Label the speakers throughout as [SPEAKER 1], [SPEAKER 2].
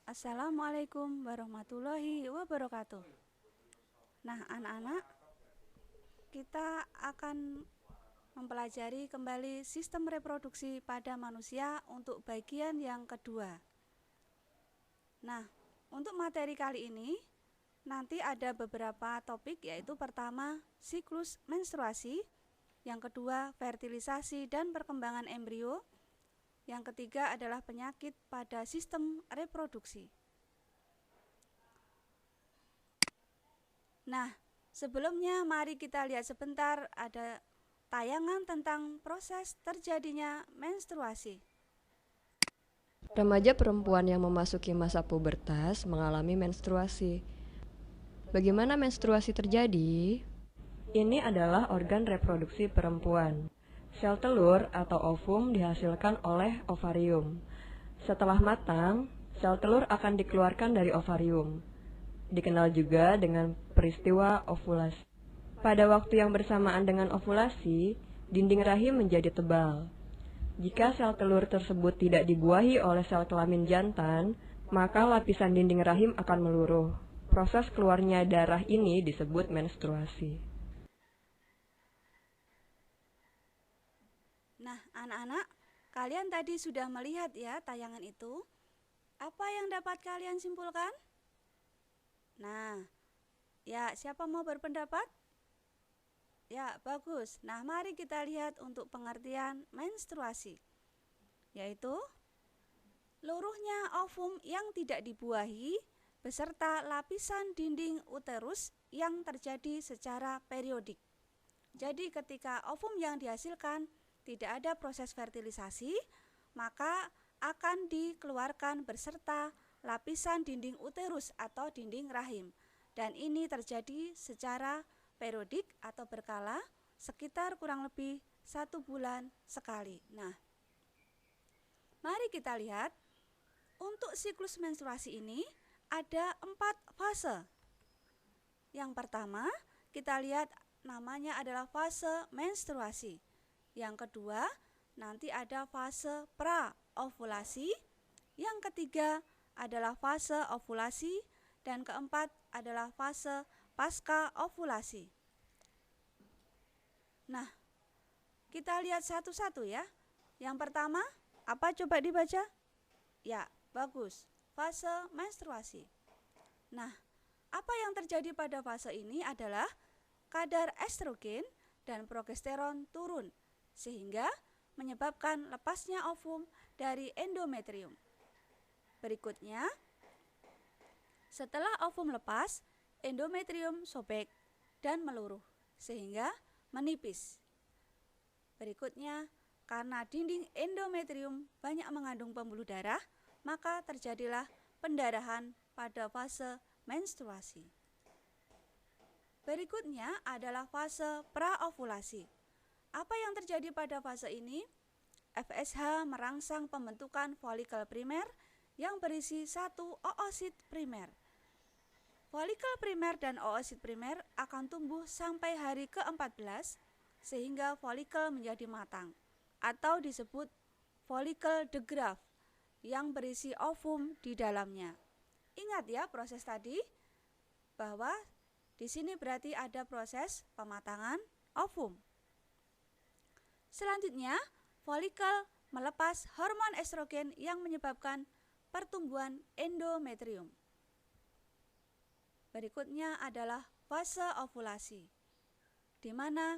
[SPEAKER 1] Assalamualaikum warahmatullahi wabarakatuh. Nah, anak-anak, kita akan mempelajari kembali sistem reproduksi pada manusia untuk bagian yang kedua. Nah, untuk materi kali ini nanti ada beberapa topik, yaitu pertama siklus menstruasi, yang kedua fertilisasi dan perkembangan embrio, yang ketiga adalah penyakit pada sistem reproduksi. Nah, sebelumnya mari kita lihat sebentar ada tayangan tentang proses terjadinya menstruasi.
[SPEAKER 2] Remaja perempuan yang memasuki masa pubertas mengalami menstruasi. Bagaimana menstruasi terjadi? Ini adalah organ reproduksi perempuan. Sel telur atau ovum dihasilkan oleh ovarium. Setelah matang, sel telur akan dikeluarkan dari ovarium. Dikenal juga dengan peristiwa ovulasi. Pada waktu yang bersamaan dengan ovulasi, dinding rahim menjadi tebal. Jika sel telur tersebut tidak dibuahi oleh sel kelamin jantan, maka lapisan dinding rahim akan meluruh. Proses keluarnya darah ini disebut menstruasi.
[SPEAKER 1] Nah, anak-anak, kalian tadi sudah melihat ya tayangan itu. Apa yang dapat kalian simpulkan? Nah, ya siapa mau berpendapat? Ya, bagus. Nah, mari kita lihat untuk pengertian menstruasi, yaitu luruhnya ovum yang tidak dibuahi beserta lapisan dinding uterus yang terjadi secara periodik. Jadi ketika ovum yang dihasilkan tidak ada proses fertilisasi, maka akan dikeluarkan beserta lapisan dinding uterus atau dinding rahim. Dan ini terjadi secara periodik atau berkala sekitar kurang lebih 1 bulan sekali. Nah, mari kita lihat untuk siklus menstruasi ini ada 4 fase. Yang pertama, kita lihat namanya adalah fase menstruasi. Yang kedua, nanti ada fase pra-ovulasi. Yang ketiga adalah fase ovulasi. Dan keempat adalah fase pasca ovulasi. Nah, kita lihat satu-satu ya. Yang pertama, apa coba dibaca? Ya, bagus. Fase menstruasi. Nah, apa yang terjadi pada fase ini adalah kadar estrogen dan progesteron turun, sehingga menyebabkan lepasnya ovum dari endometrium. Berikutnya, setelah ovum lepas, endometrium sobek dan meluruh, sehingga menipis. Berikutnya, karena dinding endometrium banyak mengandung pembuluh darah, maka terjadilah pendarahan pada fase menstruasi. Berikutnya adalah fase praovulasi. Apa yang terjadi pada fase ini? FSH merangsang pembentukan folikel primer yang berisi 1 oosit primer. Folikel primer dan oosit primer akan tumbuh sampai hari ke-14 sehingga folikel menjadi matang atau disebut folikel de Graaff yang berisi ovum di dalamnya. Ingat ya proses tadi bahwa di sini berarti ada proses pematangan ovum. Selanjutnya, folikel melepas hormon estrogen yang menyebabkan pertumbuhan endometrium. Berikutnya adalah fase ovulasi, di mana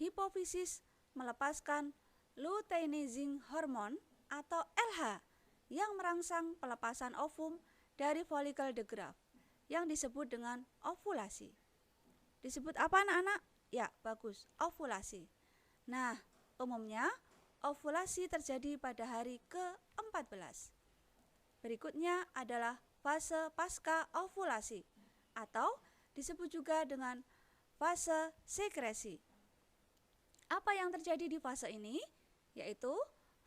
[SPEAKER 1] hipofisis melepaskan luteinizing hormone atau LH yang merangsang pelepasan ovum dari folikel de Graaff yang disebut dengan ovulasi. Disebut apa anak-anak? Ya, bagus, ovulasi. Nah, umumnya ovulasi terjadi pada hari ke-14. Berikutnya adalah fase pasca ovulasi atau disebut juga dengan fase sekresi. Apa yang terjadi di fase ini? Yaitu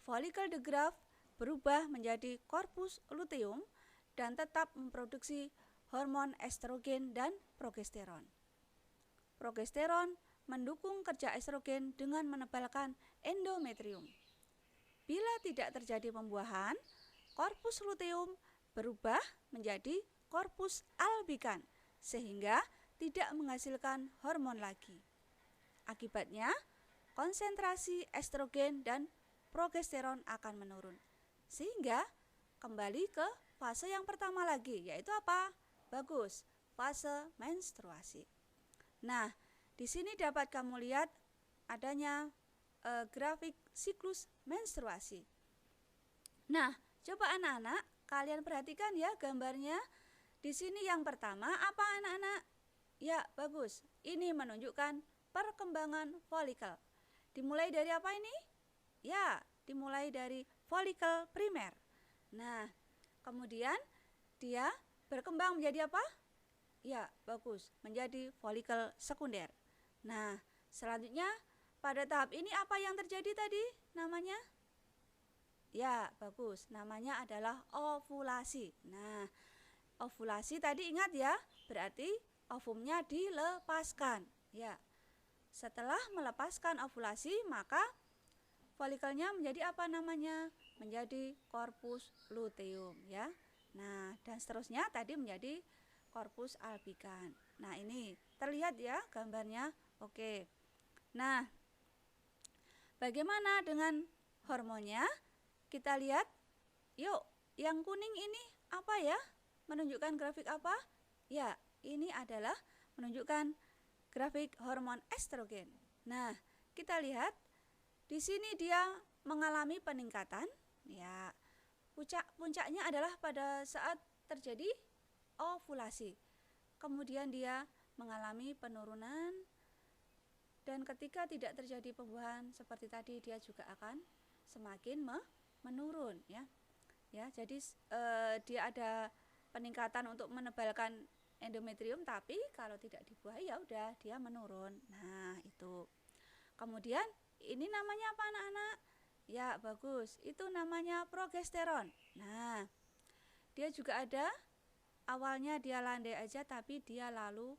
[SPEAKER 1] folikel de Graaff berubah menjadi corpus luteum dan tetap memproduksi hormon estrogen dan progesteron. Progesteron mendukung kerja estrogen dengan menebalkan endometrium. Bila tidak terjadi pembuahan, corpus luteum berubah menjadi korpus albikan sehingga tidak menghasilkan hormon lagi. Akibatnya, konsentrasi estrogen dan progesteron akan menurun. Sehingga kembali ke fase yang pertama lagi, yaitu apa? Bagus, fase menstruasi. Nah, di sini dapat kamu lihat adanya grafik siklus menstruasi. Nah, coba anak-anak kalian perhatikan ya gambarnya. Di sini yang pertama apa anak-anak? Ya, bagus. Ini menunjukkan perkembangan folikel. Dimulai dari apa ini? Ya, dimulai dari folikel primer. Nah, kemudian dia berkembang menjadi apa? Ya, bagus. Menjadi folikel sekunder. Nah, selanjutnya pada tahap ini apa yang terjadi tadi namanya? Ya, bagus. Namanya adalah ovulasi. Nah, ovulasi tadi ingat ya, berarti ovumnya dilepaskan. Ya, setelah melepaskan ovulasi, maka folikelnya menjadi apa namanya? Menjadi korpus luteum ya. Nah, dan seterusnya tadi menjadi korpus albikan. Nah, ini terlihat ya gambarnya. Oke. Nah, bagaimana dengan hormonnya? Kita lihat. Yuk, yang kuning ini apa ya? Menunjukkan grafik apa? Ya, ini adalah menunjukkan grafik hormon estrogen. Nah, kita lihat di sini dia mengalami peningkatan. Ya, puncaknya adalah pada saat terjadi ovulasi. Kemudian dia mengalami penurunan dan ketika tidak terjadi pembuahan seperti tadi dia juga akan semakin menurun ya. Ya, jadi dia ada peningkatan untuk menebalkan endometrium, tapi kalau tidak dibuahi ya udah dia menurun. Nah, itu. Kemudian ini namanya apa anak-anak? Ya, bagus. Itu namanya progesteron. Nah, dia juga ada awalnya dia landai aja tapi dia lalu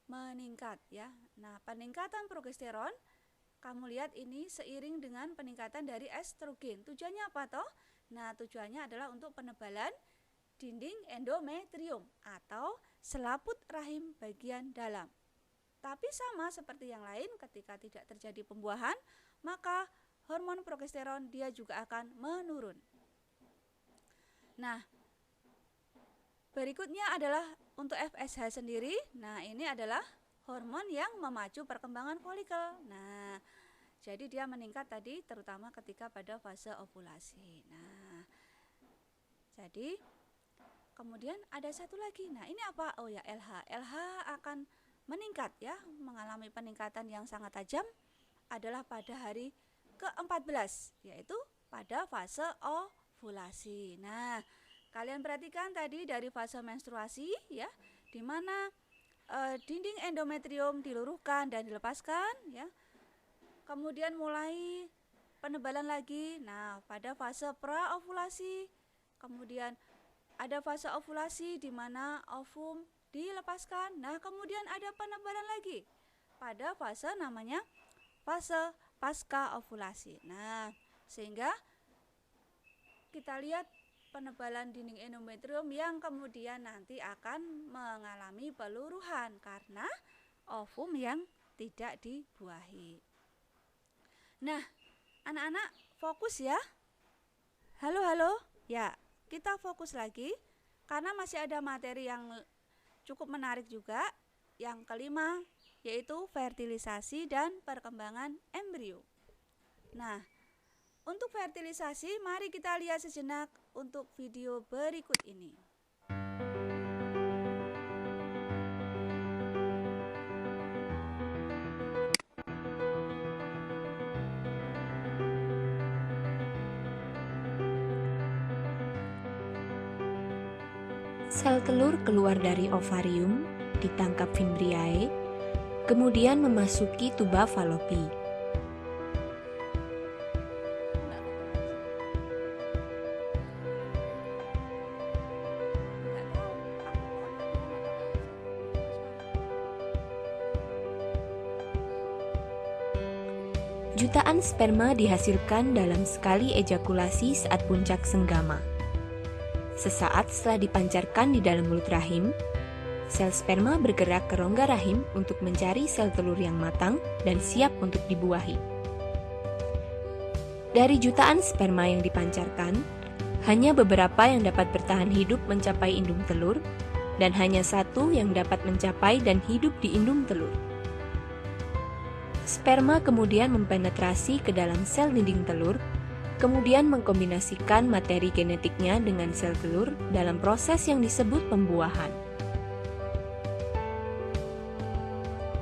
[SPEAKER 1] meningkat ya. Nah, peningkatan progesteron kamu lihat ini seiring dengan peningkatan dari estrogen. Tujuannya apa toh? Nah, tujuannya adalah untuk penebalan dinding endometrium atau selaput rahim bagian dalam. Tapi sama seperti yang lain, ketika tidak terjadi pembuahan, maka hormon progesteron dia juga akan menurun. Nah, berikutnya adalah untuk FSH sendiri. Nah, ini adalah hormon yang memacu perkembangan folikel. Nah, jadi dia meningkat tadi terutama ketika pada fase ovulasi. Nah, jadi kemudian ada satu lagi. Nah, ini apa? Oh ya, LH. LH akan meningkat ya, mengalami peningkatan yang sangat tajam adalah pada hari ke-14, yaitu pada fase ovulasi. Nah, kalian perhatikan tadi dari fase menstruasi ya, di mana dinding endometrium diluruhkan dan dilepaskan ya. Kemudian mulai penebalan lagi. Nah, pada fase praovulasi, kemudian ada fase ovulasi di mana ovum dilepaskan. Nah, kemudian ada penebalan lagi pada fase namanya fase pasca ovulasi. Nah, sehingga kita lihat penebalan dinding endometrium yang kemudian nanti akan mengalami peluruhan karena ovum yang tidak dibuahi. Nah, anak-anak fokus ya. Halo. Ya, kita fokus lagi karena masih ada materi yang cukup menarik juga. Yang kelima yaitu fertilisasi dan perkembangan embrio. Nah, untuk fertilisasi, mari kita lihat sejenak untuk video berikut ini.
[SPEAKER 3] Sel telur keluar dari ovarium, ditangkap fimbriae, kemudian memasuki tuba falopi. Jutaan sperma dihasilkan dalam sekali ejakulasi saat puncak senggama. Sesaat setelah dipancarkan di dalam mulut rahim, sel sperma bergerak ke rongga rahim untuk mencari sel telur yang matang dan siap untuk dibuahi. Dari jutaan sperma yang dipancarkan, hanya beberapa yang dapat bertahan hidup mencapai indung telur, dan hanya satu yang dapat mencapai dan hidup di indung telur. Sperma kemudian mempenetrasi ke dalam sel dinding telur, kemudian mengkombinasikan materi genetiknya dengan sel telur dalam proses yang disebut pembuahan.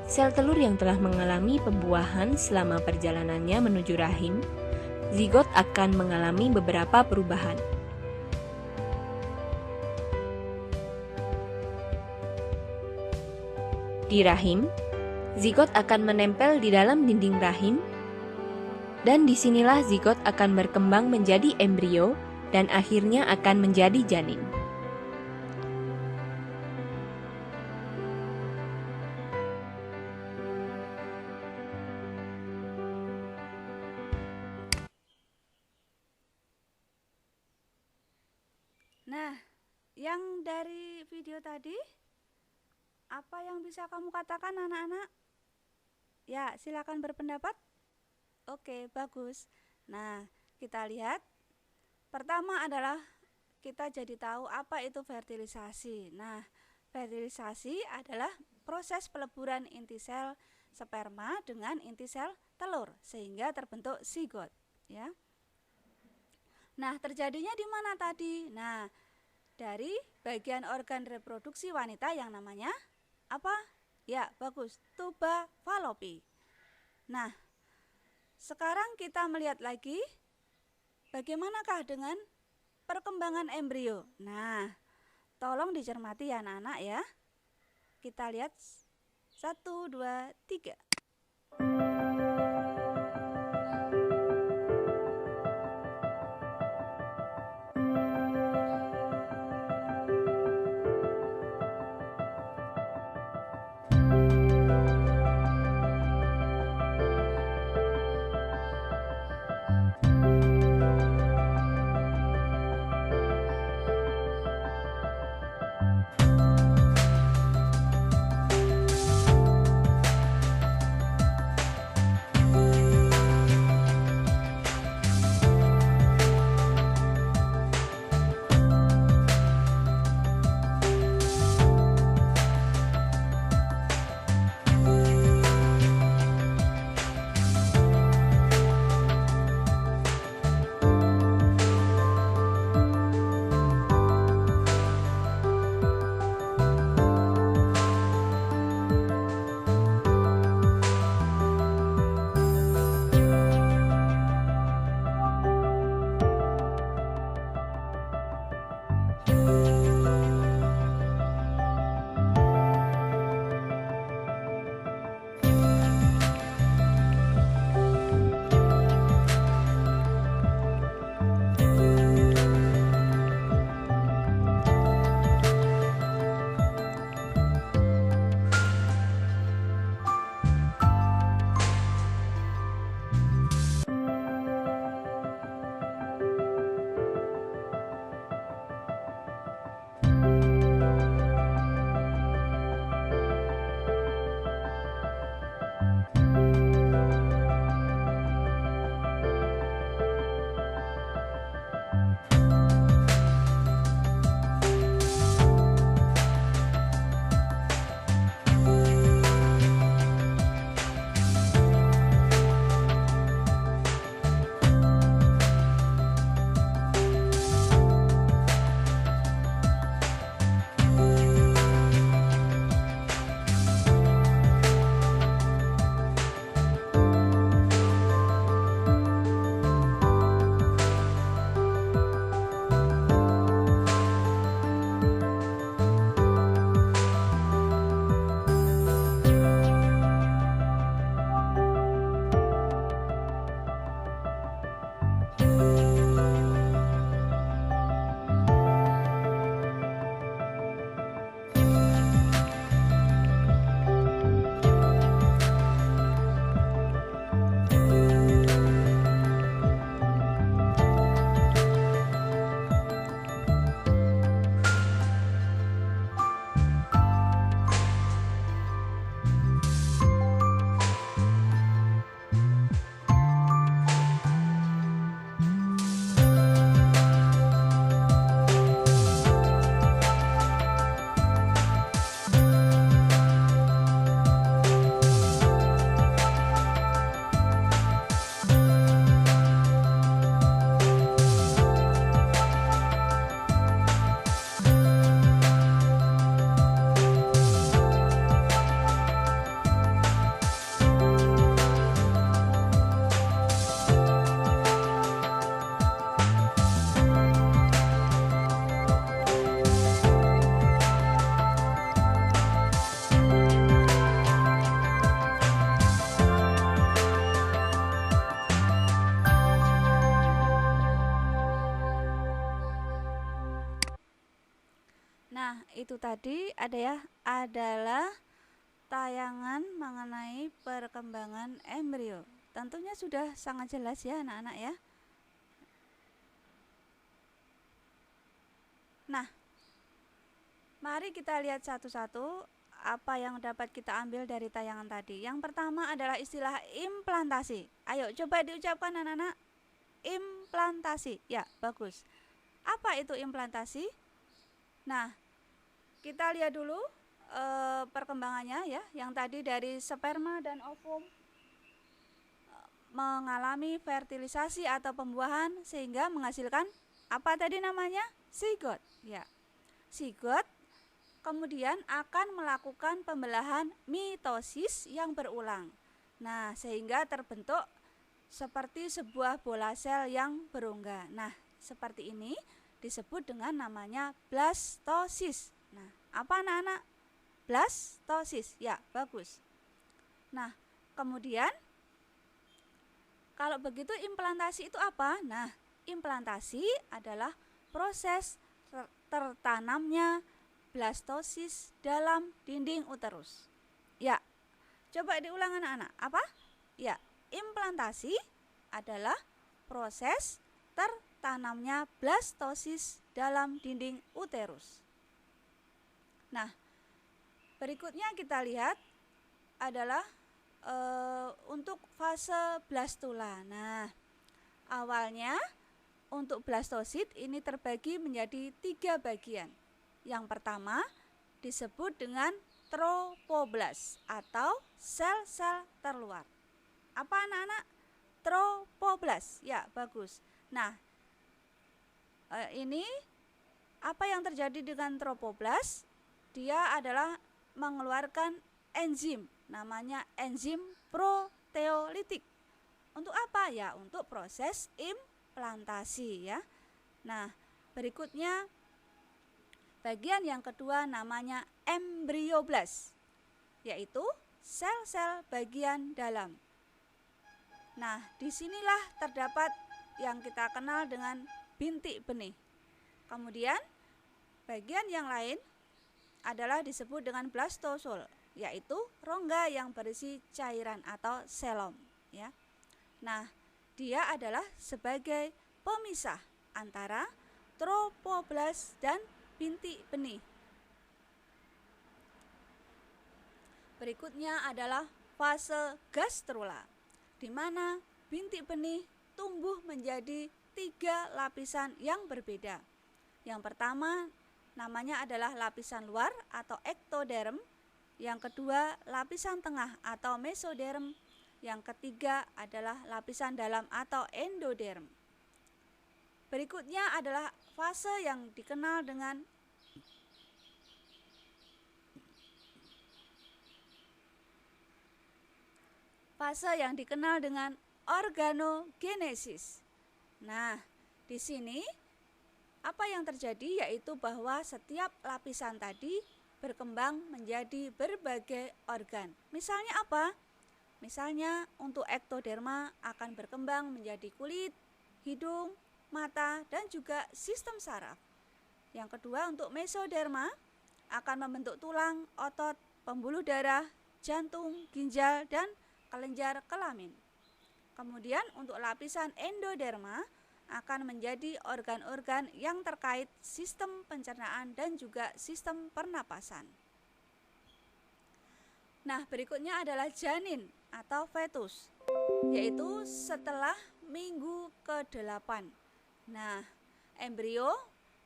[SPEAKER 3] Sel telur yang telah mengalami pembuahan selama perjalanannya menuju rahim, zigot akan mengalami beberapa perubahan. Di rahim, zigot akan menempel di dalam dinding rahim, dan disinilah zigot akan berkembang menjadi embrio dan akhirnya akan menjadi janin.
[SPEAKER 1] Nah, yang dari video tadi, apa yang bisa kamu katakan anak-anak? Ya, silakan berpendapat. Oke, bagus. Nah, kita lihat. Pertama adalah kita jadi tahu apa itu fertilisasi. Nah, fertilisasi adalah proses peleburan inti sel sperma dengan inti sel telur sehingga terbentuk zigot, ya. Nah, terjadinya di mana tadi? Nah, dari bagian organ reproduksi wanita yang namanya apa? Ya, bagus, tuba falopi. Nah, sekarang kita melihat lagi bagaimanakah dengan perkembangan embrio. Nah, tolong dicermati ya anak-anak ya. Kita lihat 1, 2, 3. Nah, itu tadi adalah tayangan mengenai perkembangan embrio. Tentunya sudah sangat jelas ya anak-anak ya. Nah, mari kita lihat satu-satu apa yang dapat kita ambil dari tayangan tadi. Yang pertama adalah istilah implantasi. Ayo coba diucapkan anak-anak. Implantasi. Ya, bagus. Apa itu implantasi? Nah, kita lihat dulu perkembangannya ya. Yang tadi dari sperma dan ovum mengalami fertilisasi atau pembuahan sehingga menghasilkan apa tadi namanya? Zigot. Ya. Zigot kemudian akan melakukan pembelahan mitosis yang berulang. Nah, sehingga terbentuk seperti sebuah bola sel yang berongga. Nah, seperti ini disebut dengan namanya blastosis. Nah, apa anak-anak? Blastosis. Ya, bagus. Nah, kemudian kalau begitu implantasi itu apa? Nah, implantasi adalah proses tertanamnya blastosis dalam dinding uterus. Ya, coba diulang anak-anak. Apa? Ya, implantasi adalah proses tertanamnya blastosis dalam dinding uterus. Nah, berikutnya kita lihat adalah untuk fase blastula. Nah, awalnya untuk blastosit ini terbagi menjadi 3 bagian. Yang pertama disebut dengan tropoblas atau sel-sel terluar. Apa anak-anak? Tropoblas. Ya, bagus. Nah, ini apa yang terjadi dengan tropoblas? Dia adalah mengeluarkan enzim, namanya enzim proteolitik. Untuk apa ya? Untuk proses implantasi ya. Nah, berikutnya bagian yang kedua namanya embrioblas, yaitu sel-sel bagian dalam. Nah, disinilah terdapat yang kita kenal dengan bintik benih. Kemudian bagian yang lain adalah disebut dengan blastosol, yaitu rongga yang berisi cairan atau selom ya. Nah, dia adalah sebagai pemisah antara tropoblas dan bintik benih. Berikutnya adalah fase gastrula, di mana bintik benih tumbuh menjadi 3 lapisan yang berbeda. Yang pertama namanya adalah lapisan luar atau ektoderm, yang kedua lapisan tengah atau mesoderm, yang ketiga adalah lapisan dalam atau endoderm. Berikutnya adalah fase yang dikenal dengan organogenesis. Nah, di sini apa yang terjadi yaitu bahwa setiap lapisan tadi berkembang menjadi berbagai organ. Misalnya apa? Misalnya untuk ektoderma akan berkembang menjadi kulit, hidung, mata, dan juga sistem saraf. Yang kedua untuk mesoderma akan membentuk tulang, otot, pembuluh darah, jantung, ginjal, dan kelenjar kelamin. Kemudian untuk lapisan endoderma akan menjadi organ-organ yang terkait sistem pencernaan dan juga sistem pernapasan. Nah, berikutnya adalah janin atau fetus, yaitu setelah minggu ke-8. Nah, embrio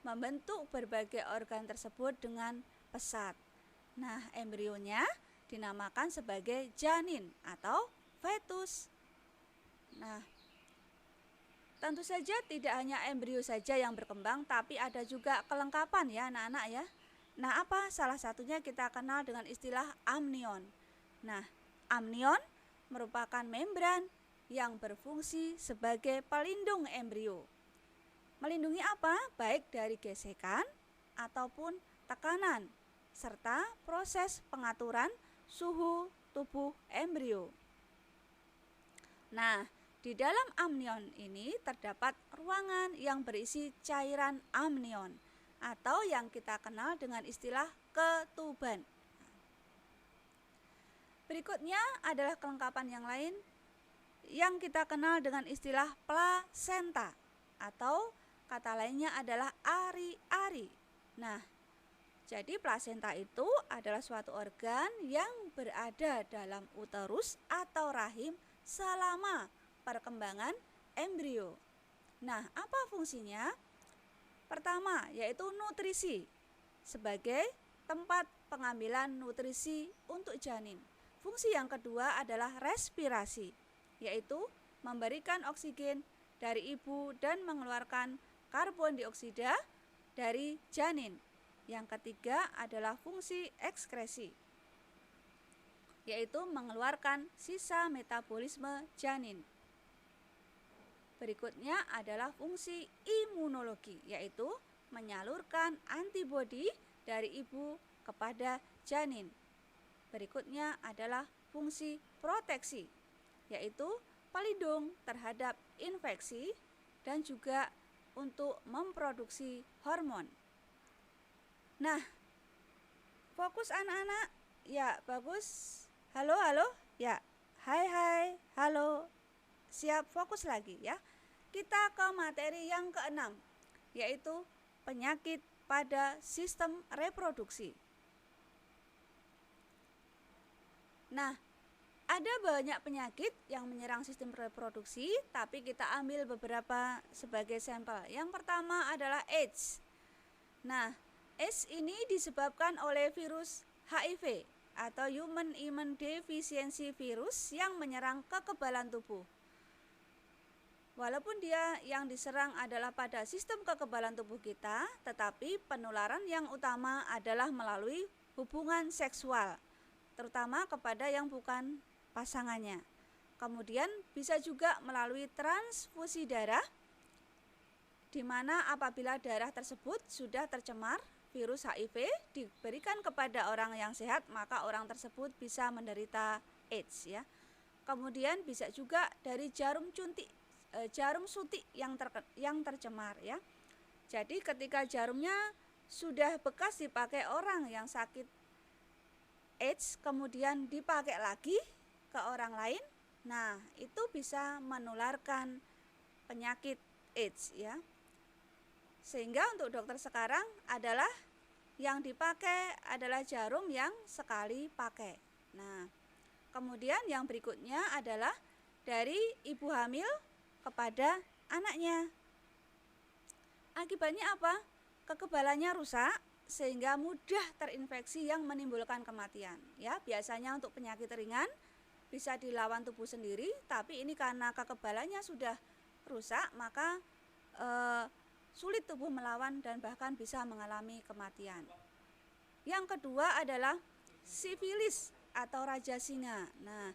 [SPEAKER 1] membentuk berbagai organ tersebut dengan pesat. Nah, embrionya dinamakan sebagai janin atau fetus. Nah, tentu saja tidak hanya embrio saja yang berkembang, tapi ada juga kelengkapan ya anak-anak ya. Nah, apa? Salah satunya kita kenal dengan istilah amnion. Nah, amnion merupakan membran yang berfungsi sebagai pelindung embrio. Melindungi apa? Baik dari gesekan ataupun tekanan, serta proses pengaturan suhu tubuh embrio. Nah, di dalam amnion ini terdapat ruangan yang berisi cairan amnion. atau yang kita kenal dengan istilah ketuban. Berikutnya adalah kelengkapan yang lain yang kita kenal dengan istilah plasenta, atau kata lainnya adalah ari-ari. Nah, jadi plasenta itu adalah suatu organ yang berada dalam uterus atau rahim selama perkembangan embrio. Nah, apa fungsinya? Pertama, yaitu nutrisi, sebagai tempat pengambilan nutrisi untuk janin. Fungsi yang kedua adalah respirasi, yaitu memberikan oksigen dari ibu dan mengeluarkan karbon dioksida dari janin. Yang ketiga adalah fungsi ekskresi, yaitu mengeluarkan sisa metabolisme janin. Berikutnya adalah fungsi imunologi, yaitu menyalurkan antibodi dari ibu kepada janin. Berikutnya adalah fungsi proteksi, yaitu pelindung terhadap infeksi dan juga untuk memproduksi hormon. Nah, fokus anak-anak. Ya, bagus. Halo, halo. Ya, hai, halo. Siap, fokus lagi ya. Kita ke materi yang keenam, yaitu penyakit pada sistem reproduksi. Nah, ada banyak penyakit yang menyerang sistem reproduksi, tapi kita ambil beberapa sebagai sampel. Yang pertama adalah AIDS. Nah, AIDS ini disebabkan oleh virus HIV atau Human Immunodeficiency Virus yang menyerang kekebalan tubuh. Walaupun dia yang diserang adalah pada sistem kekebalan tubuh kita, tetapi penularan yang utama adalah melalui hubungan seksual, terutama kepada yang bukan pasangannya. Kemudian bisa juga melalui transfusi darah, di mana apabila darah tersebut sudah tercemar virus HIV diberikan kepada orang yang sehat, maka orang tersebut bisa menderita AIDS ya. Kemudian bisa juga dari jarum suntik yang tercemar ya. Jadi ketika jarumnya sudah bekas dipakai orang yang sakit AIDS, kemudian dipakai lagi ke orang lain, nah itu bisa menularkan penyakit AIDS ya. Sehingga untuk dokter sekarang adalah yang dipakai adalah jarum yang sekali pakai. Nah, kemudian yang berikutnya adalah dari ibu hamil kepada anaknya. Akibatnya apa? Kekebalannya rusak sehingga mudah terinfeksi yang menimbulkan kematian. Ya, biasanya untuk penyakit ringan bisa dilawan tubuh sendiri, tapi ini karena kekebalannya sudah rusak, maka sulit tubuh melawan dan bahkan bisa mengalami kematian. Yang kedua adalah sifilis atau raja singa. Nah,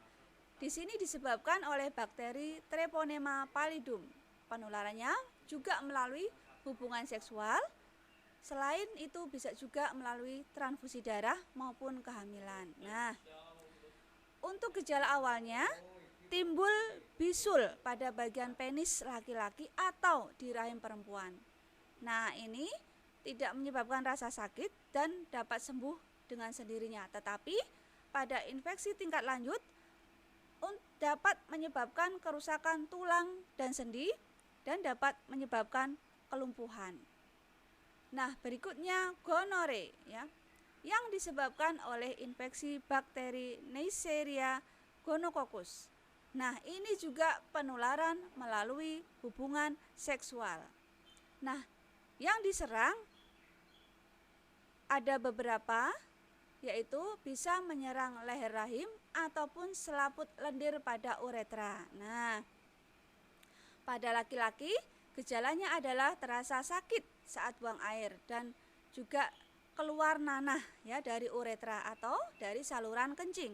[SPEAKER 1] di sini disebabkan oleh bakteri Treponema pallidum. Penularannya juga melalui hubungan seksual. Selain itu bisa juga melalui transfusi darah maupun kehamilan. Nah, untuk gejala awalnya timbul bisul pada bagian penis laki-laki atau di rahim perempuan. Nah, ini tidak menyebabkan rasa sakit dan dapat sembuh dengan sendirinya. Tetapi pada infeksi tingkat lanjut dapat menyebabkan kerusakan tulang dan sendi dan dapat menyebabkan kelumpuhan. Nah, berikutnya gonore ya, yang disebabkan oleh infeksi bakteri Neisseria gonococcus. Nah, ini juga penularan melalui hubungan seksual. Nah, yang diserang ada beberapa, yaitu bisa menyerang leher rahim ataupun selaput lendir pada uretra. Nah, pada laki-laki gejalanya adalah terasa sakit saat buang air dan juga keluar nanah ya dari uretra atau dari saluran kencing.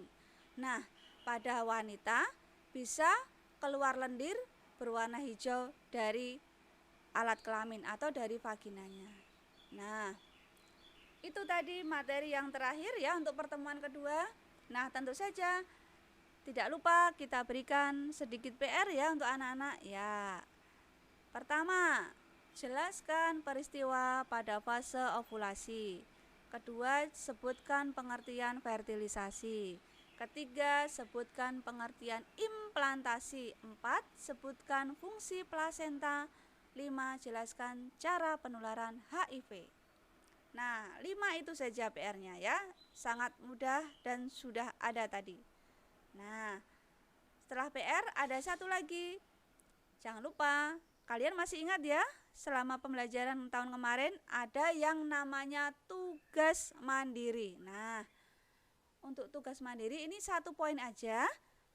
[SPEAKER 1] Nah, pada wanita bisa keluar lendir berwarna hijau dari alat kelamin atau dari vaginanya. Nah, itu tadi materi yang terakhir ya untuk pertemuan kedua. Nah, tentu saja tidak lupa kita berikan sedikit PR ya untuk anak-anak. Ya, pertama, jelaskan peristiwa pada fase ovulasi. Kedua, sebutkan pengertian fertilisasi. Ketiga, sebutkan pengertian implantasi. 4, sebutkan fungsi plasenta. 5, jelaskan cara penularan HIV. Nah, 5 itu saja PR-nya ya. Sangat mudah dan sudah ada tadi. Nah, setelah PR ada satu lagi. Jangan lupa, kalian masih ingat ya, selama pembelajaran tahun kemarin ada yang namanya tugas mandiri. Nah, untuk tugas mandiri ini 1 poin aja,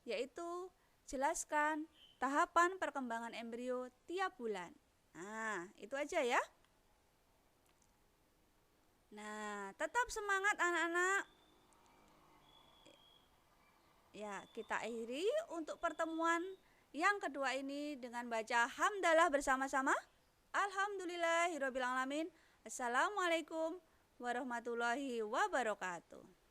[SPEAKER 1] yaitu jelaskan tahapan perkembangan embrio tiap bulan. Nah, itu aja ya. Nah, tetap semangat anak-anak. Ya, kita akhiri untuk pertemuan yang kedua ini dengan baca hamdalah bersama-sama. Alhamdulillahirabbil alamin. Assalamualaikum warahmatullahi wabarakatuh.